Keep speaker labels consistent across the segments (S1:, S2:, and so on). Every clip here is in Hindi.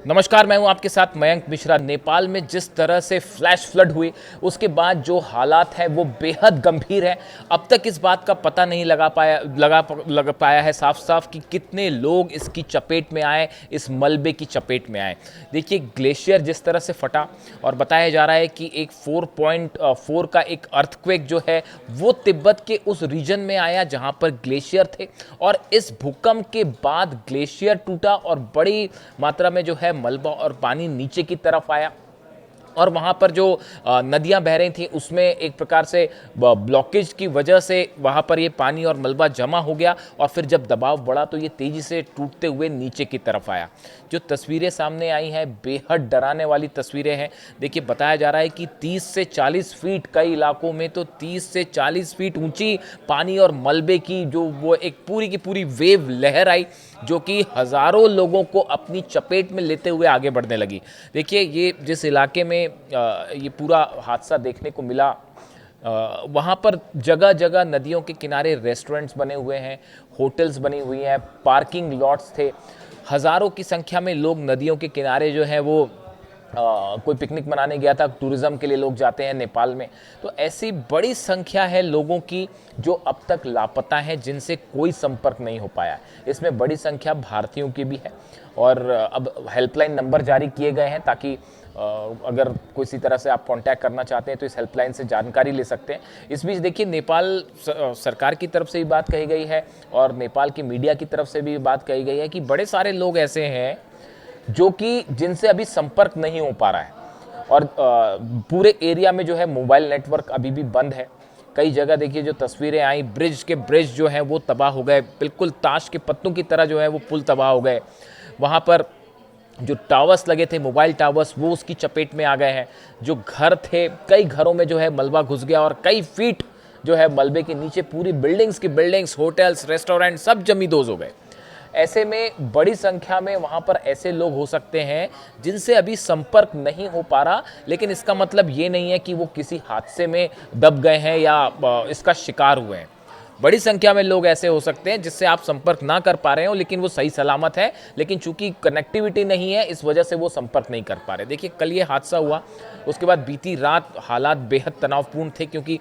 S1: नमस्कार, मैं हूं आपके साथ मयंक मिश्रा। नेपाल में जिस तरह से फ्लैश फ्लड हुई, उसके बाद जो हालात हैं वो बेहद गंभीर है। अब तक इस बात का पता नहीं लगा पाया है साफ साफ कि कितने लोग इसकी चपेट में आए, इस मलबे की चपेट में आए। देखिए, ग्लेशियर जिस तरह से फटा और बताया जा रहा है कि एक 4.4 का एक अर्थक्वेक जो है वो तिब्बत के उस रीजन में आया जहां पर ग्लेशियर थे, और इस भूकंप के बाद ग्लेशियर टूटा और बड़ी मात्रा में जो है मलबा और पानी नीचे की तरफ आया, और वहाँ पर जो नदियाँ बह रही थी उसमें एक प्रकार से ब्लॉकेज की वजह से वहाँ पर ये पानी और मलबा जमा हो गया, और फिर जब दबाव बढ़ा तो ये तेज़ी से टूटते हुए नीचे की तरफ आया। जो तस्वीरें सामने आई हैं बेहद डराने वाली तस्वीरें हैं। देखिए, बताया जा रहा है कि 30 से 40 फीट, कई इलाकों में तो 30 से 40 फीट ऊंची पानी और मलबे की जो वो एक पूरी की पूरी वेव लहर आई, जो कि हज़ारों लोगों को अपनी चपेट में लेते हुए आगे बढ़ने लगी। देखिए, ये जिस इलाके में ये पूरा हादसा देखने को मिला, वहाँ पर जगह जगह नदियों के किनारे रेस्टोरेंट्स बने हुए हैं, होटल्स बनी हुई हैं, पार्किंग लॉट्स थे। हज़ारों की संख्या में लोग नदियों के किनारे जो है वो कोई पिकनिक मनाने गया था। टूरिज़्म के लिए लोग जाते हैं नेपाल में। तो ऐसी बड़ी संख्या है लोगों की जो अब तक लापता हैं, जिनसे कोई संपर्क नहीं हो पाया। इसमें बड़ी संख्या भारतीयों की भी है, और अब हेल्पलाइन नंबर जारी किए गए हैं ताकि अगर किसी तरह से आप कांटेक्ट करना चाहते हैं तो इस हेल्पलाइन से जानकारी ले सकते हैं। इस बीच देखिए, नेपाल सरकार की तरफ से भी बात कही गई है और नेपाल की मीडिया की तरफ से भी बात कही गई है कि बड़े सारे लोग ऐसे हैं जो कि जिनसे अभी संपर्क नहीं हो पा रहा है, और पूरे एरिया में जो है मोबाइल नेटवर्क अभी भी बंद है। कई जगह देखिए जो तस्वीरें आई, ब्रिज जो हैं वो तबाह हो गए, बिल्कुल ताश के पत्तों की तरह जो है वो पुल तबाह हो गए। वहाँ पर जो टावर्स लगे थे, मोबाइल टावर्स, वो उसकी चपेट में आ गए हैं। जो घर थे, कई घरों में जो है मलबा घुस गया, और कई फीट जो है मलबे के नीचे पूरी बिल्डिंग्स, होटल्स, रेस्टोरेंट सब जमींदोज हो गए। ऐसे में बड़ी संख्या में वहाँ पर ऐसे लोग हो सकते हैं जिनसे अभी संपर्क नहीं हो पा रहा, लेकिन इसका मतलब ये नहीं है कि वो किसी हादसे में दब गए हैं या इसका शिकार हुए हैं। बड़ी संख्या में लोग ऐसे हो सकते हैं जिससे आप संपर्क ना कर पा रहे हो, लेकिन वो सही सलामत है, लेकिन चूंकि कनेक्टिविटी नहीं है इस वजह से वो संपर्क नहीं कर पा रहे। देखिए, कल ये हादसा हुआ, उसके बाद बीती रात हालात बेहद तनावपूर्ण थे, क्योंकि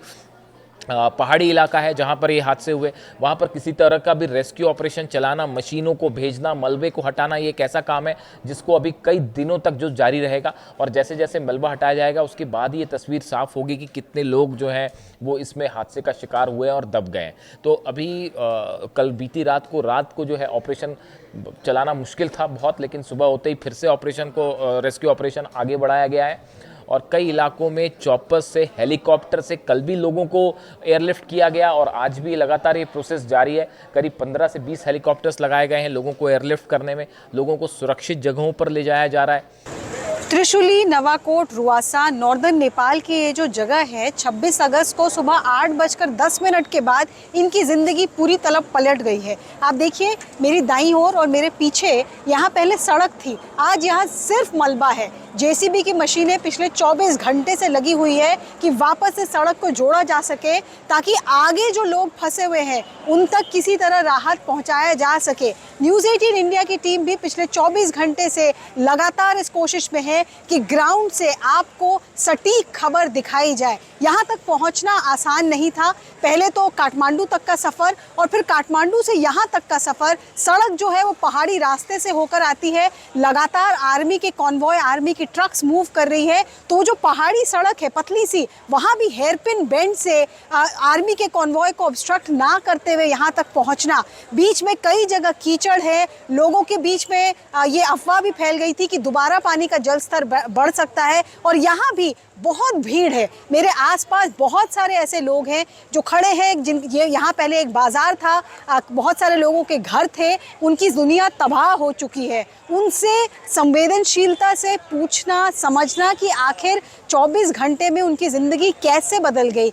S1: पहाड़ी इलाका है जहां पर ये हादसे हुए। वहां पर किसी तरह का भी रेस्क्यू ऑपरेशन चलाना, मशीनों को भेजना, मलबे को हटाना, ये एक ऐसा काम है जिसको अभी कई दिनों तक जो जारी रहेगा, और जैसे जैसे मलबा हटाया जाएगा उसके बाद ये तस्वीर साफ होगी कि कितने लोग जो हैं वो इसमें हादसे का शिकार हुए और दब गए। तो अभी कल बीती रात को जो है ऑपरेशन चलाना मुश्किल था बहुत, लेकिन सुबह होते ही फिर से रेस्क्यू ऑपरेशन आगे बढ़ाया गया है, और कई इलाकों में चॉपर्स से, हेलीकॉप्टर से कल भी लोगों को एयरलिफ्ट किया गया, और आज भी लगातार ये प्रोसेस जारी है। करीब 15 से 20 हेलीकॉप्टर्स लगाए गए हैं लोगों को एयरलिफ्ट करने में, लोगों को सुरक्षित जगहों पर ले जाया जा रहा है।
S2: त्रिशूली, नवाकोट, रुआसा, नॉर्दर्न नेपाल की ये जो जगह है, 26 अगस्त को सुबह 8:10 के बाद इनकी ज़िंदगी पूरी तरह पलट गई है। आप देखिए, मेरी दाईं ओर और मेरे पीछे यहाँ पहले सड़क थी, आज यहाँ सिर्फ मलबा है। जेसीबी की मशीनें पिछले 24 घंटे से लगी हुई है कि वापस से सड़क को जोड़ा जा सके, ताकि आगे जो लोग फंसे हुए हैं उन तक किसी तरह राहत पहुँचाया जा सके। न्यूज़ 18 इंडिया की टीम भी पिछले 24 घंटे से लगातार इस कोशिश में है कि ग्राउंड से आपको सटीक खबर दिखाई जाए। यहाँ तक पहुँचना आसान नहीं था। पहले तो काठमांडू तक का सफ़र, और फिर काठमांडू से यहाँ तक का सफ़र, सड़क जो है वो पहाड़ी रास्ते से होकर आती है। लगातार आर्मी के कॉन्वॉय, आर्मी की ट्रक्स मूव कर रही है, तो जो पहाड़ी सड़क है पतली सी, वहाँ भी हेयरपिन बेंड से आर्मी के कॉन्वॉय को ऑब्स्ट्रक्ट ना करते हुए यहाँ तक पहुँचना। बीच में कई जगह कीचड़ है, लोगों के बीच में ये अफवाह भी फैल गई थी कि दोबारा पानी का जल स्तर बढ़ सकता है, और यहाँ भी बहुत भीड़ है। मेरे आसपास बहुत सारे ऐसे लोग हैं जो खड़े हैं, यहाँ पहले एक बाज़ार था, बहुत सारे लोगों के घर थे, उनकी दुनिया तबाह हो चुकी है। उनसे संवेदनशीलता से पूछना, समझना कि आखिर 24 घंटे में उनकी ज़िंदगी कैसे बदल गई,